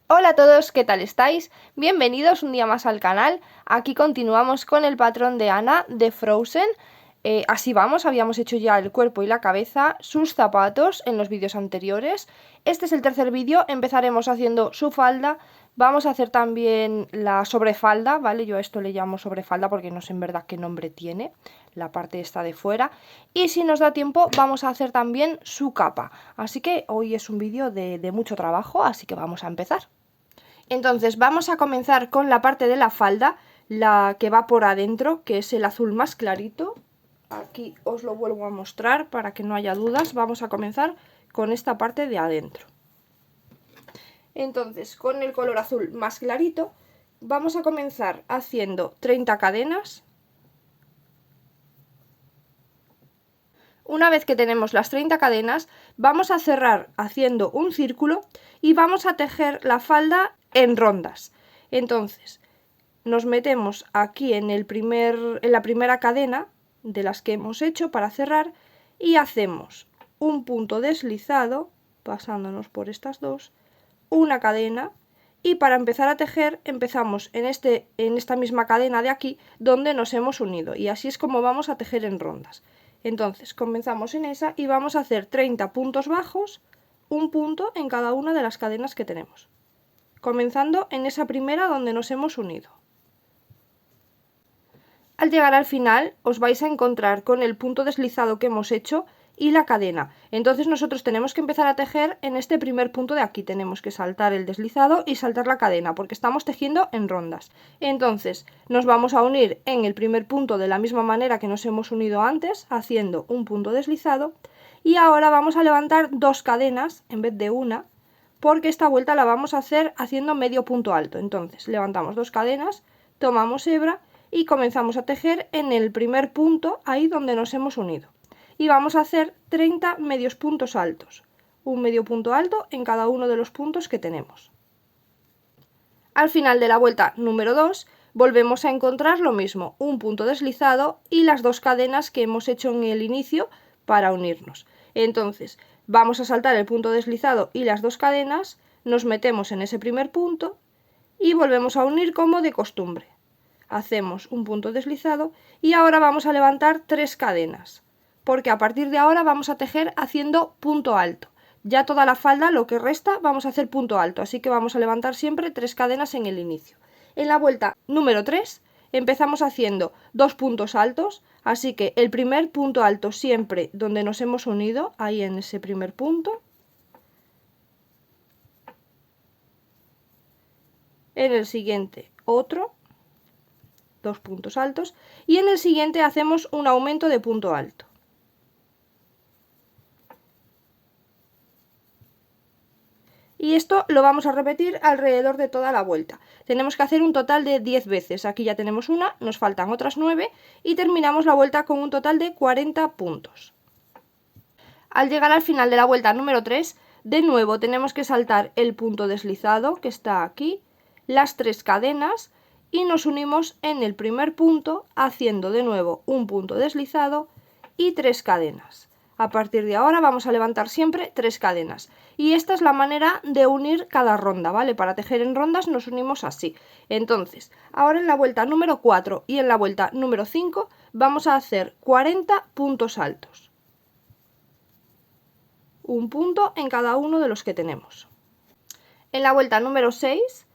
Hola a todos, ¿qué tal estáis? Bienvenidos un día más al canal. Aquí continuamos con el patrón de Anna de Frozen. Así vamos, habíamos hecho ya el cuerpo y la cabeza, sus zapatos en los vídeos anteriores. Este es el tercer vídeo, empezaremos haciendo su falda. Vamos a hacer también la sobrefalda, ¿vale? Yo a esto le llamo sobrefalda porque no sé en verdad qué nombre tiene, la parte esta de fuera. Y si nos da tiempo vamos a hacer también su capa. Así que hoy es un vídeo de mucho trabajo, así que vamos a empezar. Entonces vamos a comenzar con la parte de la falda, la que va por adentro, que es el azul más clarito. Aquí os lo vuelvo a mostrar para que no haya dudas. Vamos a comenzar con esta parte de adentro. Entonces, con el color azul más clarito, vamos a comenzar haciendo 30 cadenas. Una vez que tenemos las 30 cadenas, vamos a cerrar haciendo un círculo y vamos a tejer la falda en rondas. Entonces, nos metemos aquí en la primera cadena de las que hemos hecho para cerrar y hacemos un punto deslizado, pasándonos por estas dos, una cadena, y para empezar a tejer empezamos en esta misma cadena de aquí donde nos hemos unido, y así es como vamos a tejer en rondas. Entonces comenzamos en esa y vamos a hacer 30 puntos bajos, un punto en cada una de las cadenas que tenemos, comenzando en esa primera donde nos hemos unido. Al llegar al final os vais a encontrar con el punto deslizado que hemos hecho y la cadena. Entonces nosotros tenemos que empezar a tejer en este primer punto de aquí. Tenemos que saltar el deslizado y saltar la cadena porque estamos tejiendo en rondas. Entonces nos vamos a unir en el primer punto de la misma manera que nos hemos unido antes, haciendo un punto deslizado. Y ahora vamos a levantar dos cadenas en vez de una, porque esta vuelta la vamos a hacer haciendo medio punto alto. Entonces levantamos dos cadenas, tomamos hebra y comenzamos a tejer en el primer punto, ahí donde nos hemos unido. Y vamos a hacer 30 medios puntos altos, un medio punto alto en cada uno de los puntos que tenemos. Al final de la vuelta número 2 volvemos a encontrar lo mismo, un punto deslizado y las dos cadenas que hemos hecho en el inicio para unirnos. Entonces vamos a saltar el punto deslizado y las dos cadenas, nos metemos en ese primer punto y volvemos a unir como de costumbre. Hacemos un punto deslizado y ahora vamos a levantar 3 cadenas, porque a partir de ahora vamos a tejer haciendo punto alto. Ya toda la falda, lo que resta, vamos a hacer punto alto, así que vamos a levantar siempre 3 cadenas en el inicio. En la vuelta número 3 empezamos haciendo 2 puntos altos, así que el primer punto alto siempre donde nos hemos unido, ahí en ese primer punto. En el siguiente otro, 2 puntos altos, y en el siguiente hacemos un aumento de punto alto. Y esto lo vamos a repetir alrededor de toda la vuelta. Tenemos que hacer un total de 10 veces. Aquí ya tenemos una, nos faltan otras 9 y terminamos la vuelta con un total de 40 puntos. Al llegar al final de la vuelta número 3, de nuevo tenemos que saltar el punto deslizado que está aquí, las 3 cadenas y nos unimos en el primer punto haciendo de nuevo un punto deslizado y 3 cadenas. A partir de ahora vamos a levantar siempre 3 cadenas. Y esta es la manera de unir cada ronda, ¿vale? Para tejer en rondas nos unimos así. Entonces, ahora en la vuelta número 4 y en la vuelta número 5 vamos a hacer 40 puntos altos. Un punto en cada uno de los que tenemos. En la vuelta número 6,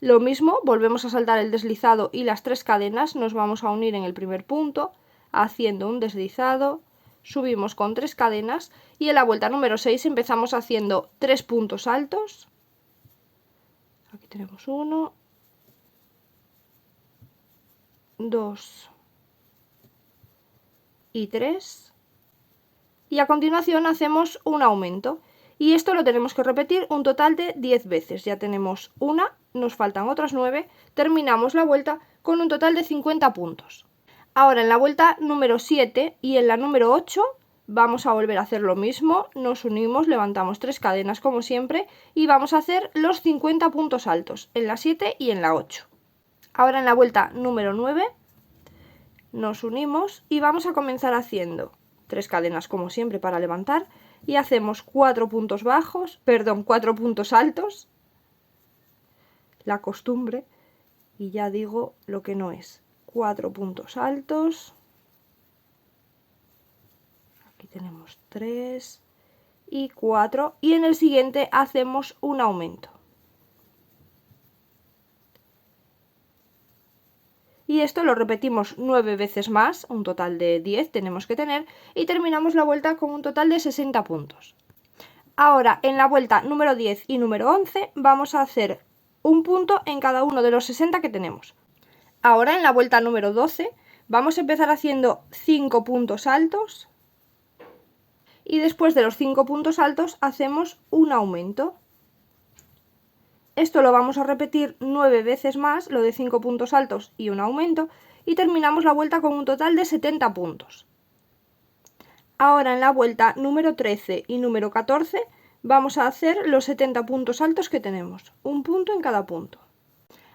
lo mismo, volvemos a saltar el deslizado y las 3 cadenas, nos vamos a unir en el primer punto, haciendo un deslizado, subimos con 3 cadenas y en la vuelta número 6 empezamos haciendo 3 puntos altos. Aquí tenemos 1, 2 y 3. Y a continuación hacemos un aumento. Y esto lo tenemos que repetir un total de 10 veces. Ya tenemos una, nos faltan otras 9, terminamos la vuelta con un total de 50 puntos. Ahora en la vuelta número 7 y en la número 8 vamos a volver a hacer lo mismo, nos unimos, levantamos 3 cadenas como siempre y vamos a hacer los 50 puntos altos en la 7 y en la 8. Ahora en la vuelta número 9 nos unimos y vamos a comenzar haciendo 3 cadenas como siempre para levantar y hacemos 4 puntos altos, la costumbre y ya digo lo que no es. 4 puntos altos, aquí tenemos 3 y 4, y en el siguiente hacemos un aumento. Y esto lo repetimos 9 veces más, un total de 10 tenemos que tener, y terminamos la vuelta con un total de 60 puntos. Ahora, en la vuelta número 10 y número 11 vamos a hacer un punto en cada uno de los 60 que tenemos. Ahora, en la vuelta número 12 vamos a empezar haciendo 5 puntos altos, y después de los 5 puntos altos hacemos un aumento. Esto lo vamos a repetir 9 veces más, lo de 5 puntos altos y un aumento, y terminamos la vuelta con un total de 70 puntos. Ahora en la vuelta número 13 y número 14 vamos a hacer los 70 puntos altos que tenemos, un punto en cada punto.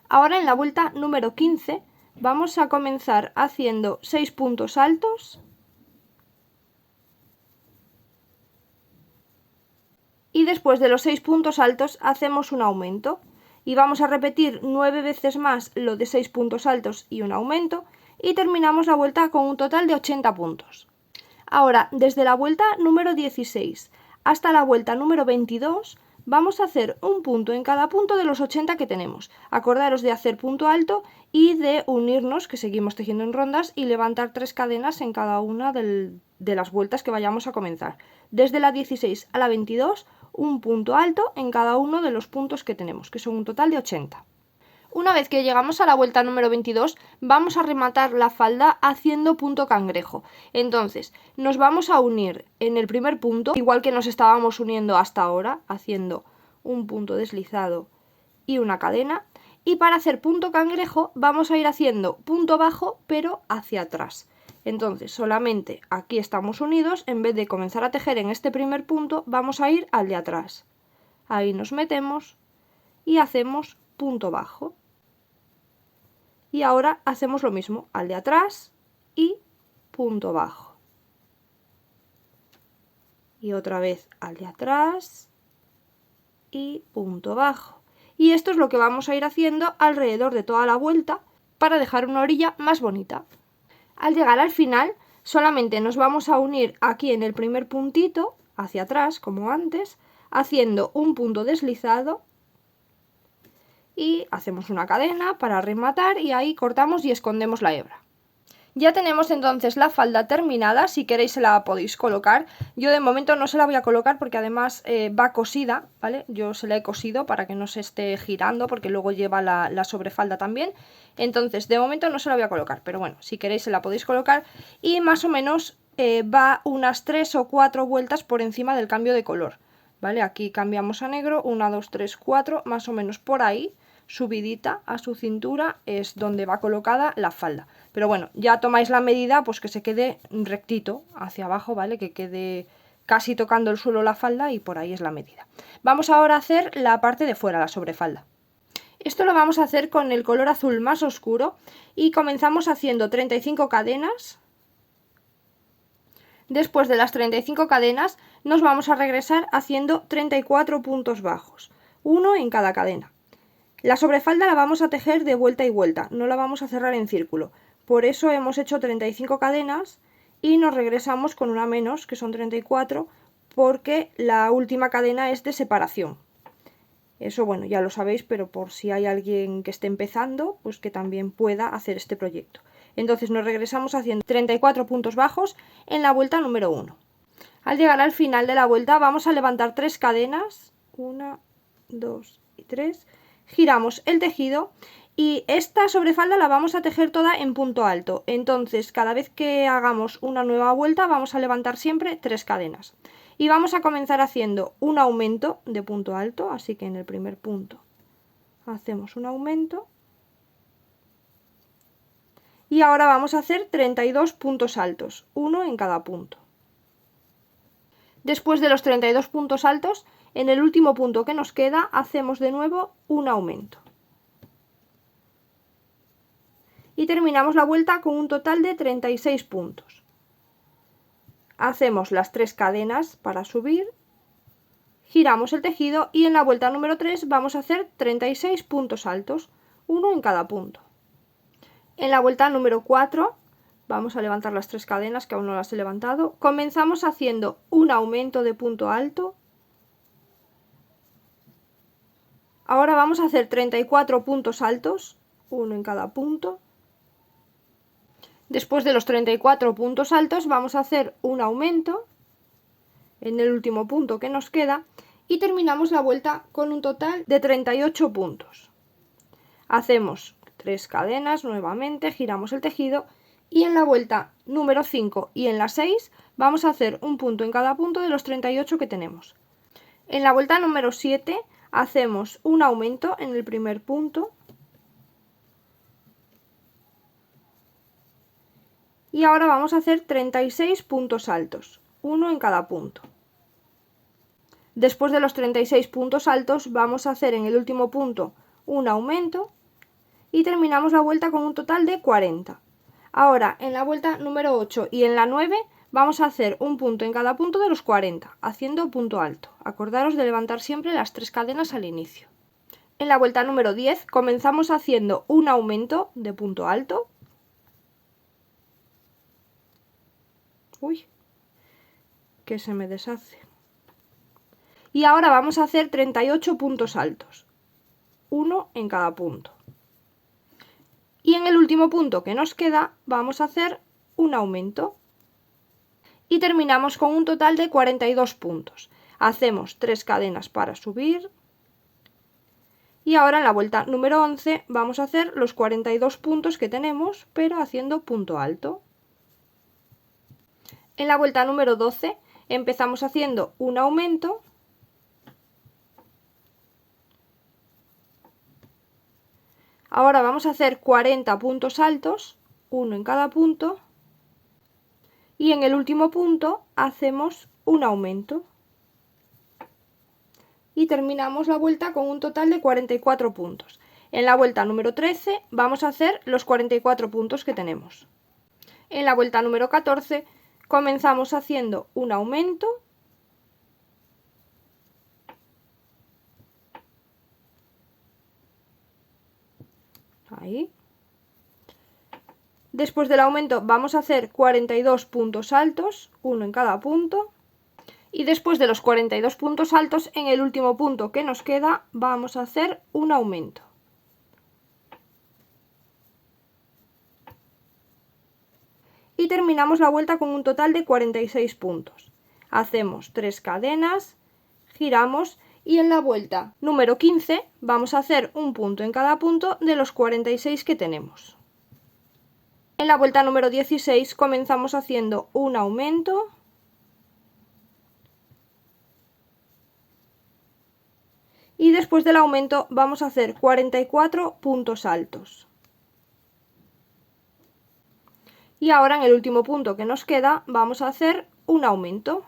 Ahora en la vuelta número 15 vamos a comenzar haciendo 6 puntos altos y después de los 6 puntos altos hacemos un aumento y vamos a repetir 9 veces más lo de 6 puntos altos y un aumento y terminamos la vuelta con un total de 80 puntos. Ahora, desde la vuelta número 16 hasta la vuelta número 22 vamos a hacer un punto en cada punto de los 80 que tenemos. Acordaros de hacer punto alto y de unirnos, que seguimos tejiendo en rondas, y levantar 3 cadenas en cada una de las vueltas que vayamos a comenzar. Desde la 16 a la 22, un punto alto en cada uno de los puntos que tenemos, que son un total de 80. Una vez que llegamos a la vuelta número 22, vamos a rematar la falda haciendo punto cangrejo. Entonces, nos vamos a unir en el primer punto, igual que nos estábamos uniendo hasta ahora, haciendo un punto deslizado y una cadena. Y para hacer punto cangrejo vamos a ir haciendo punto bajo, pero hacia atrás. Entonces, solamente aquí estamos unidos, en vez de comenzar a tejer en este primer punto, vamos a ir al de atrás. Ahí nos metemos y hacemos punto bajo. Y ahora hacemos lo mismo, al de atrás y punto bajo. Y otra vez al de atrás y punto bajo. Y esto es lo que vamos a ir haciendo alrededor de toda la vuelta para dejar una orilla más bonita. Al llegar al final, solamente nos vamos a unir aquí en el primer puntito, hacia atrás, como antes, haciendo un punto deslizado y hacemos una cadena para rematar y ahí cortamos y escondemos la hebra. Ya tenemos entonces la falda terminada, si queréis se la podéis colocar. Yo de momento no se la voy a colocar porque además va cosida, ¿vale? Yo se la he cosido para que no se esté girando porque luego lleva la sobrefalda también. Entonces de momento no se la voy a colocar, pero bueno, si queréis se la podéis colocar y más o menos va unas 3 o 4 vueltas por encima del cambio de color, ¿vale? Aquí cambiamos a negro, 1, 2, 3, 4, más o menos por ahí. Subidita a su cintura es donde va colocada la falda, pero bueno, ya tomáis la medida pues que se quede rectito hacia abajo, ¿vale? Que quede casi tocando el suelo la falda y por ahí es la medida. Vamos ahora a hacer la parte de fuera, la sobrefalda. Esto lo vamos a hacer con el color azul más oscuro y comenzamos haciendo 35 cadenas. Después de las 35 cadenas nos vamos a regresar haciendo 34 puntos bajos, uno en cada cadena. La sobrefalda la vamos a tejer de vuelta y vuelta, no la vamos a cerrar en círculo. Por eso hemos hecho 35 cadenas y nos regresamos con una menos, que son 34, porque la última cadena es de separación. Eso, bueno, ya lo sabéis, pero por si hay alguien que esté empezando, pues que también pueda hacer este proyecto. Entonces nos regresamos haciendo 34 puntos bajos en la vuelta número 1. Al llegar al final de la vuelta vamos a levantar 3 cadenas, 1, 2 y 3. Giramos el tejido y esta sobrefalda la vamos a tejer toda en punto alto. Entonces cada vez que hagamos una nueva vuelta vamos a levantar siempre 3 cadenas y vamos a comenzar haciendo un aumento de punto alto, así que en el primer punto hacemos un aumento y ahora vamos a hacer 32 puntos altos, uno en cada punto. Después de los 32 puntos altos, en el último punto que nos queda hacemos de nuevo un aumento. Y terminamos la vuelta con un total de 36 puntos. Hacemos las 3 cadenas para subir, giramos el tejido y en la vuelta número 3 vamos a hacer 36 puntos altos, uno en cada punto. En la vuelta número 4 vamos a levantar las 3 cadenas que aún no las he levantado. Comenzamos haciendo un aumento de punto alto. Ahora vamos a hacer 34 puntos altos, uno en cada punto. Después de los 34 puntos altos vamos a hacer un aumento en el último punto que nos queda y terminamos la vuelta con un total de 38 puntos. Hacemos 3 cadenas nuevamente, giramos el tejido y en la vuelta número 5 y en la 6 vamos a hacer un punto en cada punto de los 38 que tenemos. En la vuelta número 7 hacemos un aumento en el primer punto y ahora vamos a hacer 36 puntos altos, uno en cada punto. Después de los 36 puntos altos vamos a hacer en el último punto un aumento y terminamos la vuelta con un total de 40. Ahora en la vuelta número 8 y en la 9 vamos a hacer un punto en cada punto de los 40, haciendo punto alto. Acordaros de levantar siempre las 3 cadenas al inicio. En la vuelta número 10 comenzamos haciendo un aumento de punto alto. Uy, que se me deshace. Y ahora vamos a hacer 38 puntos altos, uno en cada punto. Y en el último punto que nos queda vamos a hacer un aumento. Y terminamos con un total de 42 puntos. Hacemos 3 cadenas para subir. Y ahora en la vuelta número 11 vamos a hacer los 42 puntos que tenemos, pero haciendo punto alto. En la vuelta número 12 empezamos haciendo un aumento. Ahora vamos a hacer 40 puntos altos, uno en cada punto. Y en el último punto hacemos un aumento. Y terminamos la vuelta con un total de 44 puntos. En la vuelta número 13 vamos a hacer los 44 puntos que tenemos. En la vuelta número 14 comenzamos haciendo un aumento. Ahí. Después del aumento vamos a hacer 42 puntos altos, uno en cada punto. Y después de los 42 puntos altos, en el último punto que nos queda, vamos a hacer un aumento. Y terminamos la vuelta con un total de 46 puntos. Hacemos 3 cadenas, giramos y en la vuelta número 15 vamos a hacer un punto en cada punto de los 46 que tenemos. En la vuelta número 16 comenzamos haciendo un aumento. Y después del aumento vamos a hacer 44 puntos altos. Y ahora en el último punto que nos queda vamos a hacer un aumento.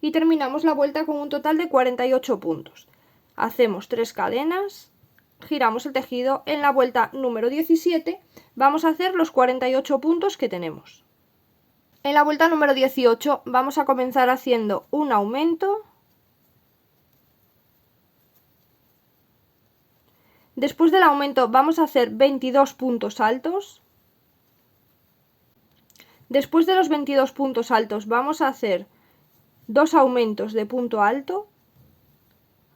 Y terminamos la vuelta con un total de 48 puntos. Hacemos 3 cadenas, giramos el tejido. En la vuelta número 17 vamos a hacer los 48 puntos que tenemos. En la vuelta número 18 vamos a comenzar haciendo un aumento. Después del aumento vamos a hacer 22 puntos altos. Después de los 22 puntos altos vamos a hacer 2 aumentos de punto alto.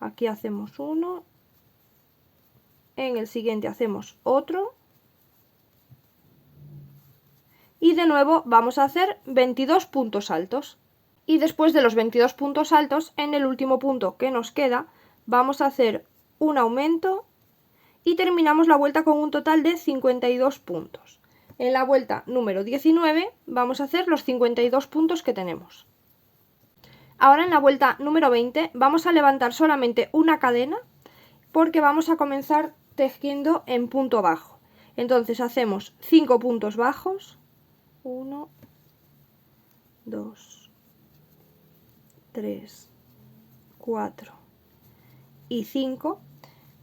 Aquí hacemos uno. En el siguiente hacemos otro. Y de nuevo vamos a hacer 22 puntos altos. Y después de los 22 puntos altos, en el último punto que nos queda, vamos a hacer un aumento. Y terminamos la vuelta con un total de 52 puntos. En la vuelta número 19 vamos a hacer los 52 puntos que tenemos. Ahora en la vuelta número 20 vamos a levantar solamente una cadena porque vamos a comenzar tejiendo en punto bajo. Entonces hacemos 5 puntos bajos. 1, 2, 3, 4 y 5.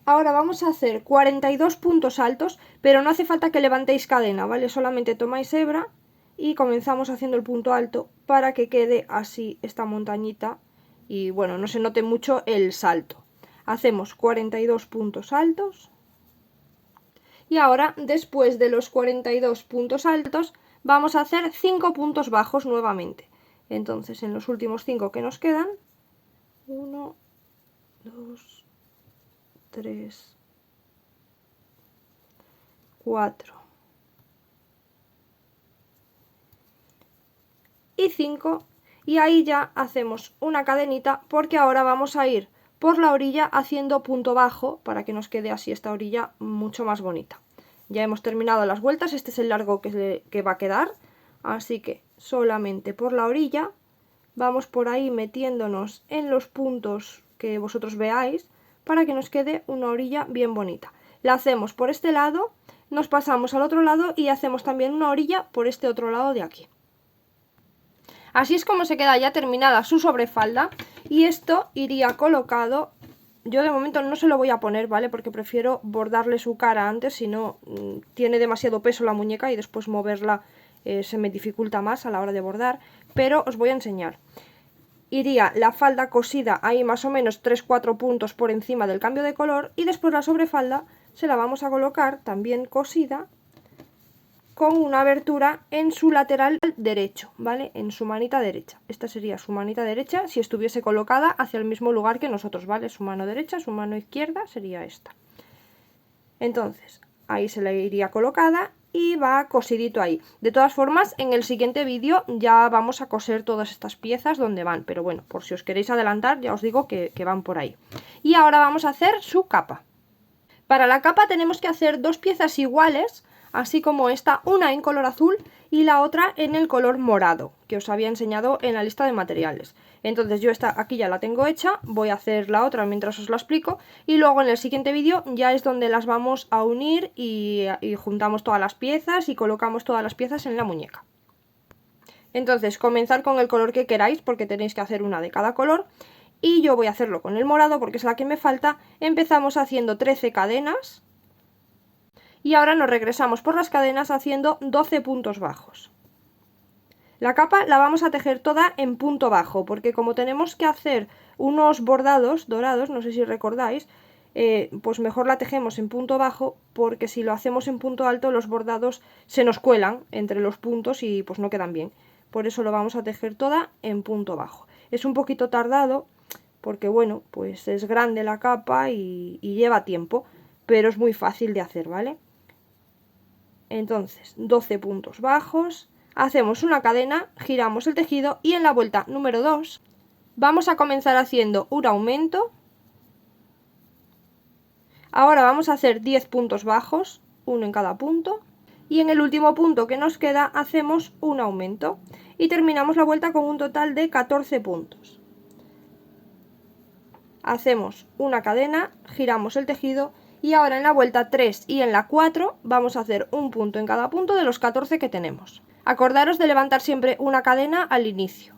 Ahora vamos a hacer 42 puntos altos, pero no hace falta que levantéis cadena, ¿vale? Solamente tomáis hebra y comenzamos haciendo el punto alto para que quede así esta montañita y bueno, no se note mucho el salto. Hacemos 42 puntos altos y ahora después de los 42 puntos altos vamos a hacer 5 puntos bajos nuevamente. Entonces en los últimos 5 que nos quedan, 1, 2, 3, 4 y 5, y ahí ya hacemos una cadenita porque ahora vamos a ir por la orilla haciendo punto bajo para que nos quede así esta orilla mucho más bonita. Ya hemos terminado las vueltas, este es el largo que va a quedar, así que solamente por la orilla vamos por ahí metiéndonos en los puntos que vosotros veáis para que nos quede una orilla bien bonita. La hacemos por este lado, nos pasamos al otro lado y hacemos también una orilla por este otro lado de aquí. Así es como se queda ya terminada su sobrefalda, y esto iría colocado. Yo de momento no se lo voy a poner, ¿vale? Porque prefiero bordarle su cara antes, si no tiene demasiado peso la muñeca y después moverla se me dificulta más a la hora de bordar, pero os voy a enseñar. Iría la falda cosida ahí más o menos 3-4 puntos por encima del cambio de color, y después la sobrefalda se la vamos a colocar también cosida con una abertura en su lateral derecho, ¿vale? En su manita derecha. Esta sería su manita derecha si estuviese colocada hacia el mismo lugar que nosotros, ¿vale? Su mano derecha, su mano izquierda sería esta. Entonces, ahí se le iría colocada y va cosidito ahí. De todas formas, en el siguiente vídeo ya vamos a coser todas estas piezas donde van, pero bueno, por si os queréis adelantar, ya os digo que van por ahí. Y ahora vamos a hacer su capa. Para la capa tenemos que hacer 2 piezas iguales, así como esta, una en color azul y la otra en el color morado, que os había enseñado en la lista de materiales. Entonces yo esta aquí ya la tengo hecha, voy a hacer la otra mientras os la explico, y luego en el siguiente vídeo ya es donde las vamos a unir y juntamos todas las piezas y colocamos todas las piezas en la muñeca. Entonces comenzar con el color que queráis, porque tenéis que hacer una de cada color, y yo voy a hacerlo con el morado porque es la que me falta. Empezamos haciendo 13 cadenas. Y ahora nos regresamos por las cadenas haciendo 12 puntos bajos. La capa la vamos a tejer toda en punto bajo, porque como tenemos que hacer unos bordados dorados, no sé si recordáis, pues mejor la tejemos en punto bajo, porque si lo hacemos en punto alto los bordados se nos cuelan entre los puntos y pues no quedan bien. Por eso lo vamos a tejer toda en punto bajo. Es un poquito tardado, porque bueno, pues es grande la capa y lleva tiempo, pero es muy fácil de hacer, ¿vale? Entonces 12 puntos bajos, hacemos una cadena, giramos el tejido y en la vuelta número 2 vamos a comenzar haciendo un aumento. Ahora vamos a hacer 10 puntos bajos, uno en cada punto, y en el último punto que nos queda hacemos un aumento y terminamos la vuelta con un total de 14 puntos. Hacemos una cadena, giramos el tejido y ahora en la vuelta 3 y en la 4 vamos a hacer un punto en cada punto de los 14 que tenemos. Acordaros de levantar siempre una cadena al inicio.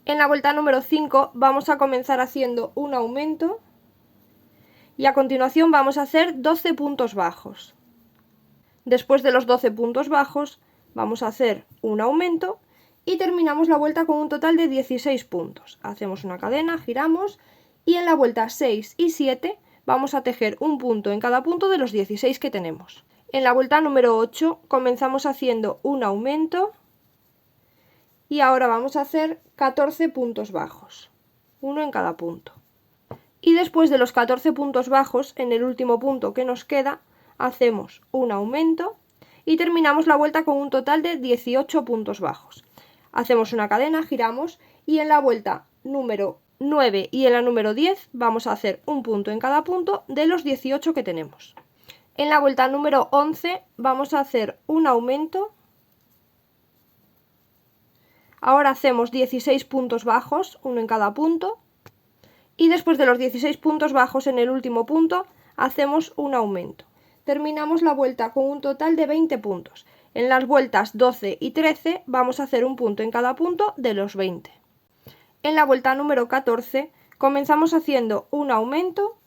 En la vuelta número 5 vamos a comenzar haciendo un aumento y a continuación vamos a hacer 12 puntos bajos. Después de los 12 puntos bajos vamos a hacer un aumento y terminamos la vuelta con un total de 16 puntos. Hacemos una cadena, giramos y en la vuelta 6 y 7 vamos a tejer un punto en cada punto de los 16 que tenemos. En la vuelta número 8 comenzamos haciendo un aumento y ahora vamos a hacer 14 puntos bajos, uno en cada punto. Y después de los 14 puntos bajos, en el último punto que nos queda, hacemos un aumento y terminamos la vuelta con un total de 18 puntos bajos. Hacemos una cadena, giramos y en la vuelta número 9 y en la número 10 vamos a hacer un punto en cada punto de los 18 que tenemos. En la vuelta número 11 vamos a hacer un aumento. Ahora hacemos 16 puntos bajos, uno en cada punto. Y después de los 16 puntos bajos en el último punto hacemos un aumento. Terminamos la vuelta con un total de 20 puntos. En las vueltas 12 y 13 vamos a hacer un punto en cada punto de los 20. En la vuelta número 14 comenzamos haciendo un aumento.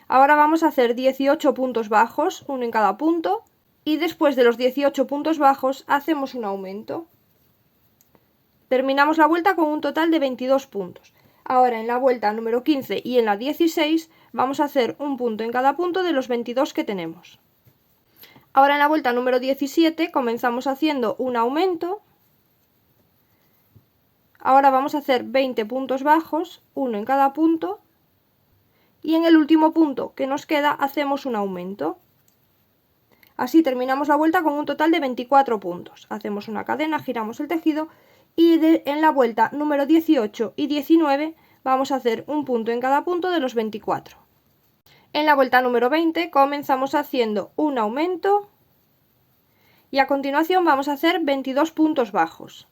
Ahora vamos a hacer 18 puntos bajos, uno en cada punto, y después de los 18 puntos bajos hacemos un aumento. Terminamos la vuelta con un total de 22 puntos. Ahora en la vuelta número 15 y en la 16 vamos a hacer un punto en cada punto de los 22 que tenemos. Ahora en la vuelta número 17 comenzamos haciendo un aumento. Ahora vamos a hacer 20 puntos bajos, uno en cada punto, y en el último punto que nos queda hacemos un aumento. Así terminamos la vuelta con un total de 24 puntos. Hacemos una cadena, giramos el tejido y en la vuelta número 18 y 19 vamos a hacer un punto en cada punto de los 24. En la vuelta número 20 comenzamos haciendo un aumento y a continuación vamos a hacer 22 puntos bajos.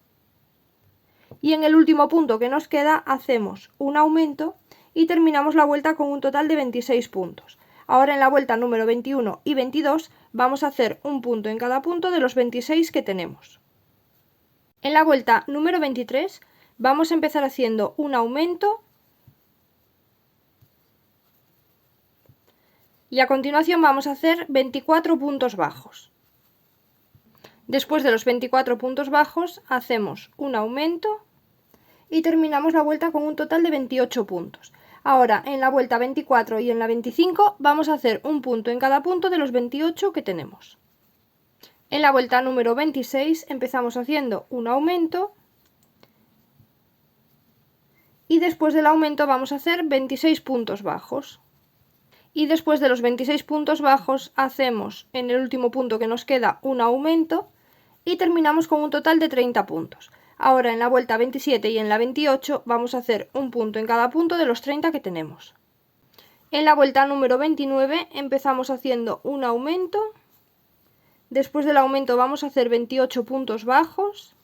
Y en el último punto que nos queda hacemos un aumento y terminamos la vuelta con un total de 26 puntos. Ahora en la vuelta número 21 y 22 vamos a hacer un punto en cada punto de los 26 que tenemos. En la vuelta número 23 vamos a empezar haciendo un aumento y a continuación vamos a hacer 24 puntos bajos. Después de los 24 puntos bajos hacemos un aumento y terminamos la vuelta con un total de 28 puntos. Ahora en la vuelta 24 y en la 25 vamos a hacer un punto en cada punto de los 28 que tenemos. En la vuelta número 26 empezamos haciendo un aumento y después del aumento vamos a hacer 26 puntos bajos. Y después de los 26 puntos bajos hacemos en el último punto que nos queda un aumento y terminamos con un total de 30 puntos. Ahora en la vuelta 27 y en la 28 vamos a hacer un punto en cada punto de los 30 que tenemos. En la vuelta número 29 empezamos haciendo un aumento. Después del aumento vamos a hacer 28 puntos bajos.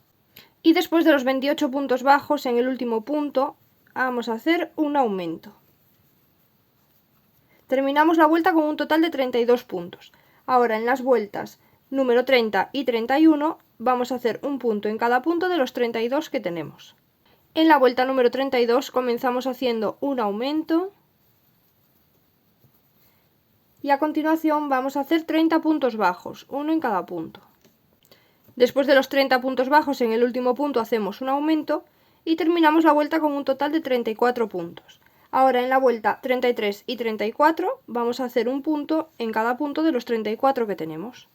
Y después de los 28 puntos bajos en el último punto vamos a hacer un aumento. Terminamos la vuelta con un total de 32 puntos. Ahora en las vueltas número 30 y 31 vamos a hacer un punto en cada punto de los 32 que tenemos. En la vuelta número 32 comenzamos haciendo un aumento y a continuación vamos a hacer 30 puntos bajos, uno en cada punto. Después de los 30 puntos bajos en el último punto hacemos un aumento y terminamos la vuelta con un total de 34 puntos. Ahora en la vuelta 33 y 34 vamos a hacer un punto en cada punto de los 34 que tenemos.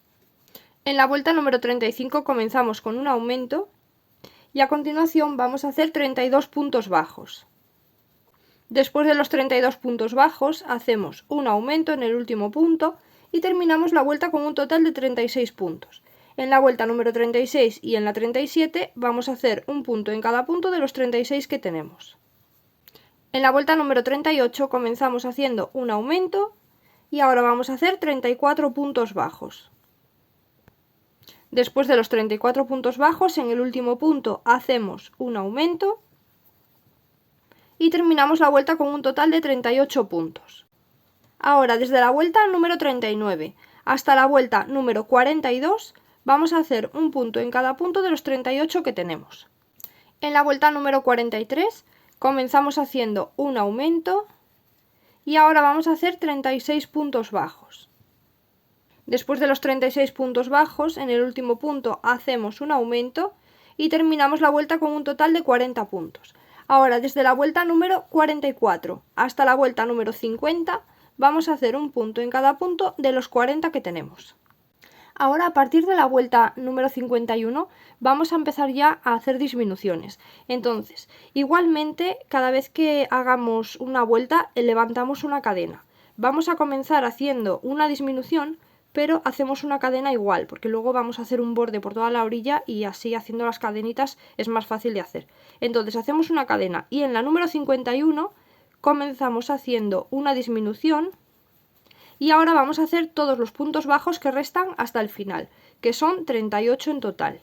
En la vuelta número 35 comenzamos con un aumento y a continuación vamos a hacer 32 puntos bajos. Después de los 32 puntos bajos hacemos un aumento en el último punto y terminamos la vuelta con un total de 36 puntos. En la vuelta número 36 y en la 37 vamos a hacer un punto en cada punto de los 36 que tenemos. En la vuelta número 38 comenzamos haciendo un aumento y ahora vamos a hacer 34 puntos bajos. Después de los 34 puntos bajos en el último punto hacemos un aumento y terminamos la vuelta con un total de 38 puntos. Ahora desde la vuelta número 39 hasta la vuelta número 42 vamos a hacer un punto en cada punto de los 38 que tenemos. En la vuelta número 43 comenzamos haciendo un aumento y ahora vamos a hacer 36 puntos bajos. Después de los 36 puntos bajos, en el último punto hacemos un aumento y terminamos la vuelta con un total de 40 puntos. Ahora desde la vuelta número 44 hasta la vuelta número 50 vamos a hacer un punto en cada punto de los 40 que tenemos. Ahora a partir de la vuelta número 51 vamos a empezar ya a hacer disminuciones. Entonces, igualmente cada vez que hagamos una vuelta levantamos una cadena. Vamos a comenzar haciendo una disminución, pero hacemos una cadena igual, porque luego vamos a hacer un borde por toda la orilla y así haciendo las cadenitas es más fácil de hacer. Entonces hacemos una cadena y en la número 51 comenzamos haciendo una disminución. Y ahora vamos a hacer todos los puntos bajos que restan hasta el final, que son 38 en total.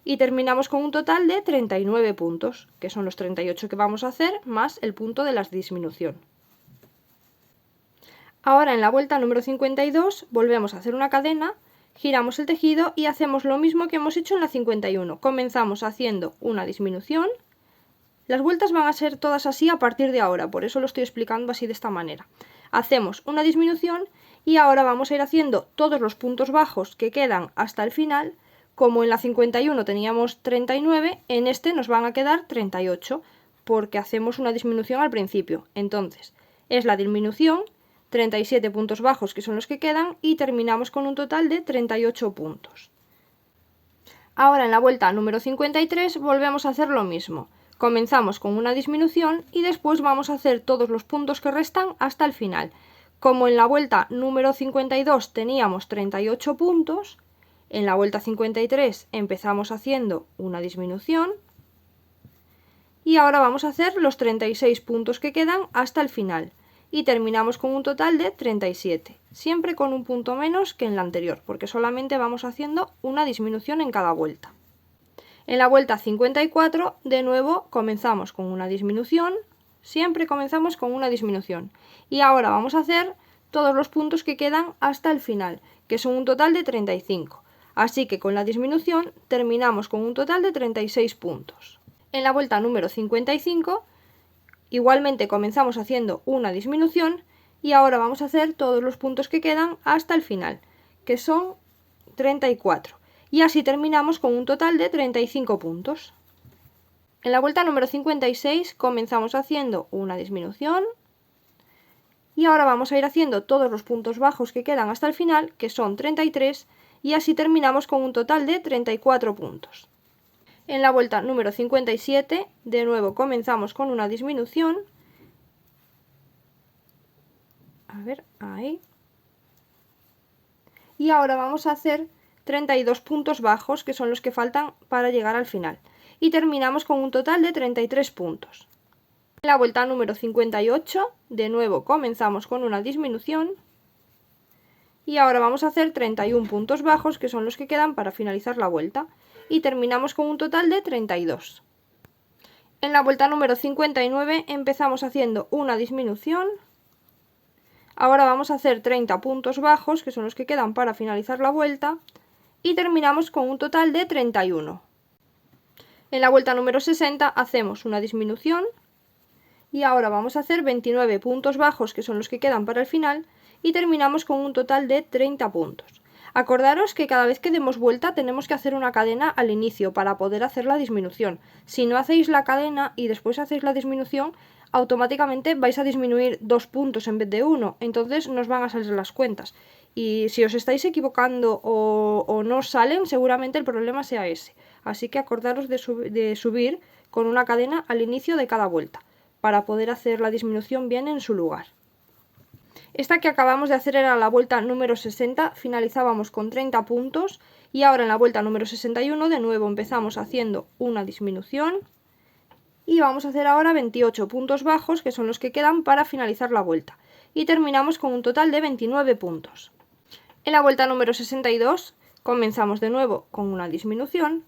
Y terminamos con un total de 39 puntos, que son los 38 que vamos a hacer más el punto de la disminución. Ahora en la vuelta número 52 volvemos a hacer una cadena, giramos el tejido y hacemos lo mismo que hemos hecho en la 51. Comenzamos haciendo una disminución. Las vueltas van a ser todas así a partir de ahora, por eso lo estoy explicando así de esta manera. Hacemos una disminución y ahora vamos a ir haciendo todos los puntos bajos que quedan hasta el final Como en la 51 teníamos 39, en este nos van a quedar 38, porque hacemos una disminución al principio. Entonces, es la disminución, 37 puntos bajos que son los que quedan, y terminamos con un total de 38 puntos. Ahora en la vuelta número 53 volvemos a hacer lo mismo. Comenzamos con una disminución y después vamos a hacer todos los puntos que restan hasta el final. Como en la vuelta número 52 teníamos 38 puntos, en la vuelta 53 empezamos haciendo una disminución y ahora vamos a hacer los 36 puntos que quedan hasta el final y terminamos con un total de 37, siempre con un punto menos que en la anterior, porque solamente vamos haciendo una disminución en cada vuelta. En la vuelta 54 de nuevo comenzamos con una disminución, siempre comenzamos con una disminución y ahora vamos a hacer todos los puntos que quedan hasta el final, que son un total de 35. Así que con la disminución terminamos con un total de 36 puntos. En la vuelta número 55 igualmente comenzamos haciendo una disminución y ahora vamos a hacer todos los puntos que quedan hasta el final, que son 34. Y así terminamos con un total de 35 puntos. En la vuelta número 56 comenzamos haciendo una disminución y ahora vamos a ir haciendo todos los puntos bajos que quedan hasta el final, que son 33, y así terminamos con un total de 34 puntos. En la vuelta número 57 de nuevo comenzamos con una disminución. A ver, ahí. Y ahora vamos a hacer 32 puntos bajos, que son los que faltan para llegar al final. Y terminamos con un total de 33 puntos. En la vuelta número 58 de nuevo comenzamos con una disminución. Y ahora vamos a hacer 31 puntos bajos, que son los que quedan para finalizar la vuelta. Y terminamos con un total de 32. En la vuelta número 59 empezamos haciendo una disminución. Ahora vamos a hacer 30 puntos bajos, que son los que quedan para finalizar la vuelta. Y terminamos con un total de 31. En la vuelta número 60 hacemos una disminución. Y ahora vamos a hacer 29 puntos bajos, que son los que quedan para el final. Y terminamos con un total de 30 puntos. Acordaros que cada vez que demos vuelta tenemos que hacer una cadena al inicio para poder hacer la disminución. Si no hacéis la cadena y después hacéis la disminución, automáticamente vais a disminuir 2 puntos en vez de 1, entonces nos van a salir las cuentas. Y si os estáis equivocando o no salen, seguramente el problema sea ese. Así que acordaros de subir con una cadena al inicio de cada vuelta, para poder hacer la disminución bien en su lugar. Esta que acabamos de hacer era la vuelta número 60, finalizábamos con 30 puntos y ahora en la vuelta número 61 de nuevo empezamos haciendo una disminución y vamos a hacer ahora 28 puntos bajos, que son los que quedan para finalizar la vuelta, y terminamos con un total de 29 puntos. En la vuelta número 62 comenzamos de nuevo con una disminución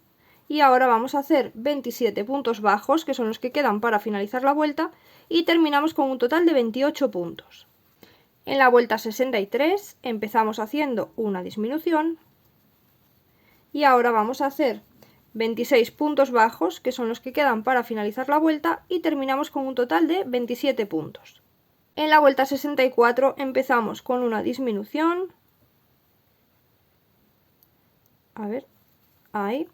y ahora vamos a hacer 27 puntos bajos, que son los que quedan para finalizar la vuelta, y terminamos con un total de 28 puntos. En la vuelta 63 empezamos haciendo una disminución y ahora vamos a hacer 26 puntos bajos, que son los que quedan para finalizar la vuelta, y terminamos con un total de 27 puntos. En la vuelta 64 empezamos con una disminución. A ver, ahí.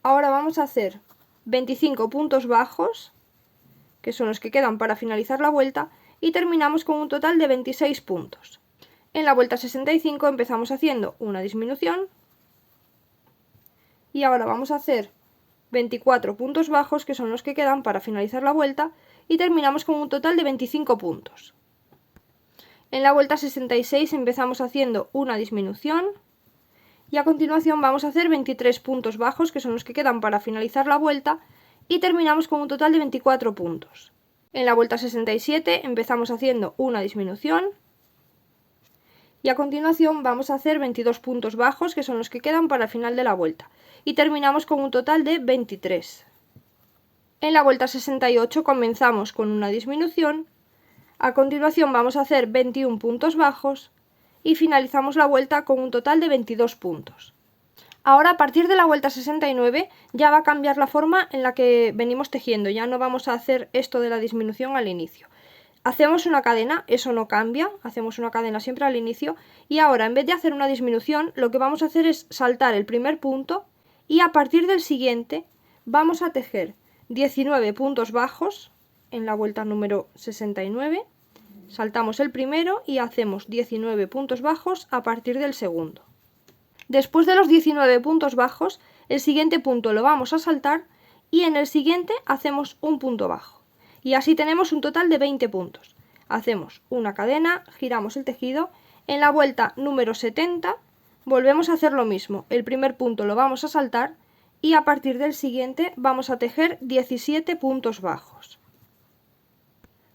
Ahora vamos a hacer 25 puntos bajos, que son los que quedan para finalizar la vuelta, y terminamos con un total de 26 puntos. En la vuelta 65 empezamos haciendo una disminución y ahora vamos a hacer 24 puntos bajos, que son los que quedan para finalizar la vuelta, y terminamos con un total de 25 puntos. En la vuelta 66 empezamos haciendo una disminución y a continuación vamos a hacer 23 puntos bajos, que son los que quedan para finalizar la vuelta, y terminamos con un total de 24 puntos. En la vuelta 67 empezamos haciendo una disminución y a continuación vamos a hacer 22 puntos bajos, que son los que quedan para el final de la vuelta, y terminamos con un total de 23. En la vuelta 68 comenzamos con una disminución, a continuación vamos a hacer 21 puntos bajos y finalizamos la vuelta con un total de 22 puntos. Ahora, a partir de la vuelta 69, ya va a cambiar la forma en la que venimos tejiendo. Ya no vamos a hacer esto de la disminución al inicio. Hacemos una cadena, eso no cambia, hacemos una cadena siempre al inicio. Y ahora, en vez de hacer una disminución, lo que vamos a hacer es saltar el primer punto y a partir del siguiente vamos a tejer 19 puntos bajos en la vuelta número 69, saltamos el primero y hacemos 19 puntos bajos a partir del segundo. Después de los 19 puntos bajos, el siguiente punto lo vamos a saltar y en el siguiente hacemos un punto bajo. Y así tenemos un total de 20 puntos. Hacemos una cadena, giramos el tejido, en la vuelta número 70 volvemos a hacer lo mismo. El primer punto lo vamos a saltar y a partir del siguiente vamos a tejer 17 puntos bajos.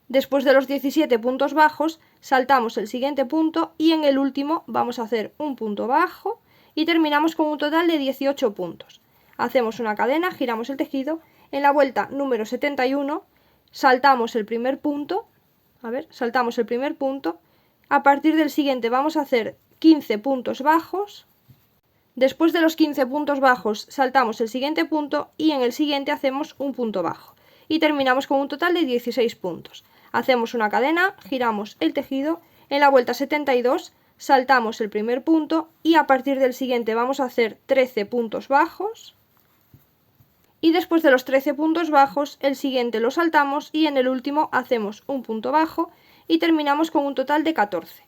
Después de los 17 puntos bajos, saltamos el siguiente punto y en el último vamos a hacer un punto bajo y terminamos con un total de 18 puntos. Hacemos una cadena, giramos el tejido, en la vuelta número 71 saltamos el primer punto, saltamos el primer punto, a partir del siguiente vamos a hacer 15 puntos bajos, después de los 15 puntos bajos saltamos el siguiente punto y en el siguiente hacemos un punto bajo y terminamos con un total de 16 puntos. Hacemos una cadena, giramos el tejido, en la vuelta 72 saltamos el primer punto y a partir del siguiente vamos a hacer 13 puntos bajos y después de los 13 puntos bajos el siguiente lo saltamos y en el último hacemos un punto bajo y terminamos con un total de 14.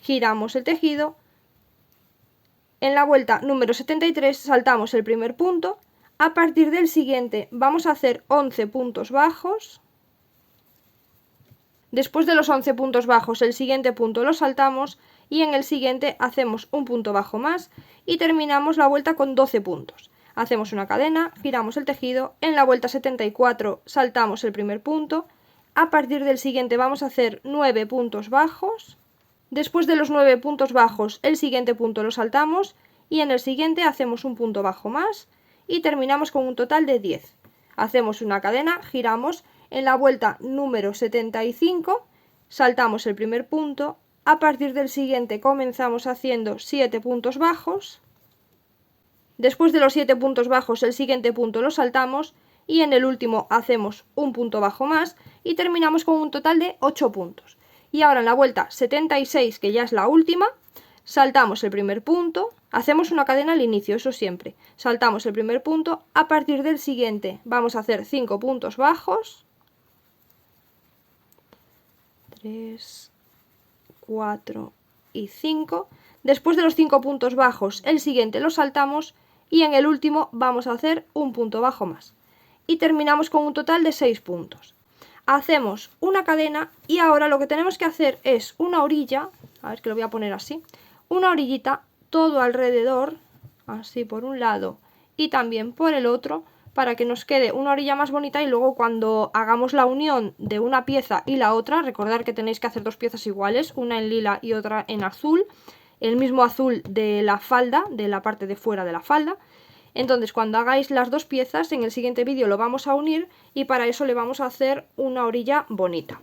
Giramos el tejido, en la vuelta número 73 saltamos el primer punto, a partir del siguiente vamos a hacer 11 puntos bajos. Después de los 11 puntos bajos el siguiente punto lo saltamos y en el siguiente hacemos un punto bajo más y terminamos la vuelta con 12 puntos. Hacemos una cadena, giramos el tejido, en la vuelta 74 saltamos el primer punto, a partir del siguiente vamos a hacer 9 puntos bajos. Después de los 9 puntos bajos el siguiente punto lo saltamos y en el siguiente hacemos un punto bajo más y terminamos con un total de 10. Hacemos una cadena, giramos, en la vuelta número 75 saltamos el primer punto, a partir del siguiente comenzamos haciendo 7 puntos bajos, después de los 7 puntos bajos el siguiente punto lo saltamos y en el último hacemos un punto bajo más y terminamos con un total de 8 puntos. Y ahora en la vuelta 76, que ya es la última, saltamos el primer punto, hacemos una cadena al inicio, eso siempre, saltamos el primer punto, a partir del siguiente vamos a hacer 5 puntos bajos, 3, 4 y 5, después de los 5 puntos bajos el siguiente lo saltamos y en el último vamos a hacer un punto bajo más y terminamos con un total de 6 puntos. Hacemos una cadena y ahora lo que tenemos que hacer es una orilla, a ver que lo voy a poner así, una orillita todo alrededor, así por un lado y también por el otro, para que nos quede una orilla más bonita y luego cuando hagamos la unión de una pieza y la otra, recordad que tenéis que hacer dos piezas iguales, una en lila y otra en azul, el mismo azul de la falda, de la parte de fuera de la falda. Entonces cuando hagáis las dos piezas en el siguiente vídeo lo vamos a unir y para eso le vamos a hacer una orilla bonita.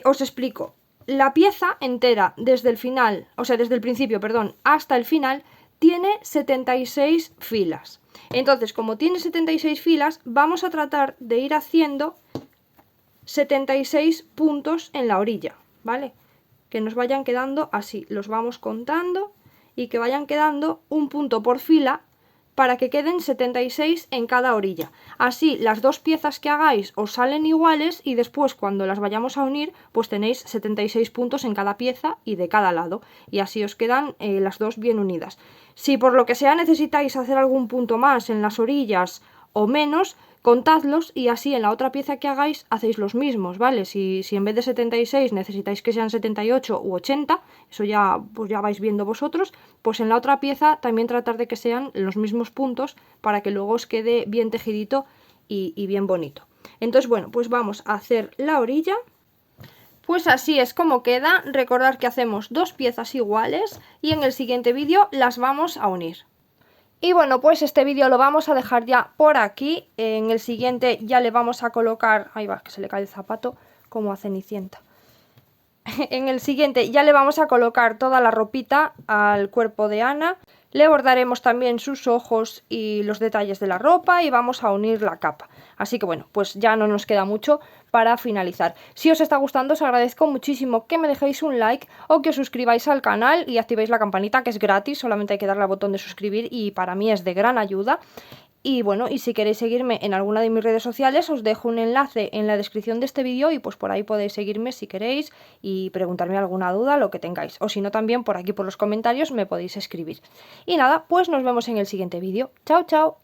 Os explico, la pieza entera desde el final, o sea desde el principio, perdón, hasta el final tiene 76 filas. Entonces como tiene 76 filas vamos a tratar de ir haciendo 76 puntos en la orilla, ¿vale? Que nos vayan quedando así, los vamos contando y que vayan quedando un punto por fila para que queden 76 en cada orilla. Así las dos piezas que hagáis os salen iguales y después cuando las vayamos a unir pues tenéis 76 puntos en cada pieza y de cada lado y así os quedan las dos bien unidas. Si por lo que sea necesitáis hacer algún punto más en las orillas o menos, contadlos y así en la otra pieza que hagáis hacéis los mismos, ¿vale? Si en vez de 76 necesitáis que sean 78 u 80, eso ya, pues ya vais viendo vosotros, pues en la otra pieza también tratar de que sean los mismos puntos para que luego os quede bien tejidito y bien bonito. Entonces, bueno, pues vamos a hacer la orilla. Pues así es como queda. Recordad que hacemos dos piezas iguales y en el siguiente vídeo las vamos a unir. Y bueno, pues este vídeo lo vamos a dejar ya por aquí. En el siguiente ya le vamos a colocar... Ahí va, que se le cae el zapato como a Cenicienta. En el siguiente ya le vamos a colocar toda la ropita al cuerpo de Ana. Le bordaremos también sus ojos y los detalles de la ropa y vamos a unir la capa. Así que bueno, pues ya no nos queda mucho para finalizar. Si os está gustando, os agradezco muchísimo que me dejéis un like o que os suscribáis al canal y activéis la campanita, que es gratis, solamente hay que darle al botón de suscribir y para mí es de gran ayuda. Y bueno, y si queréis seguirme en alguna de mis redes sociales, os dejo un enlace en la descripción de este vídeo y pues por ahí podéis seguirme si queréis y preguntarme alguna duda, lo que tengáis. O si no, también por aquí por los comentarios me podéis escribir. Y nada, pues nos vemos en el siguiente vídeo. ¡Chao, chao!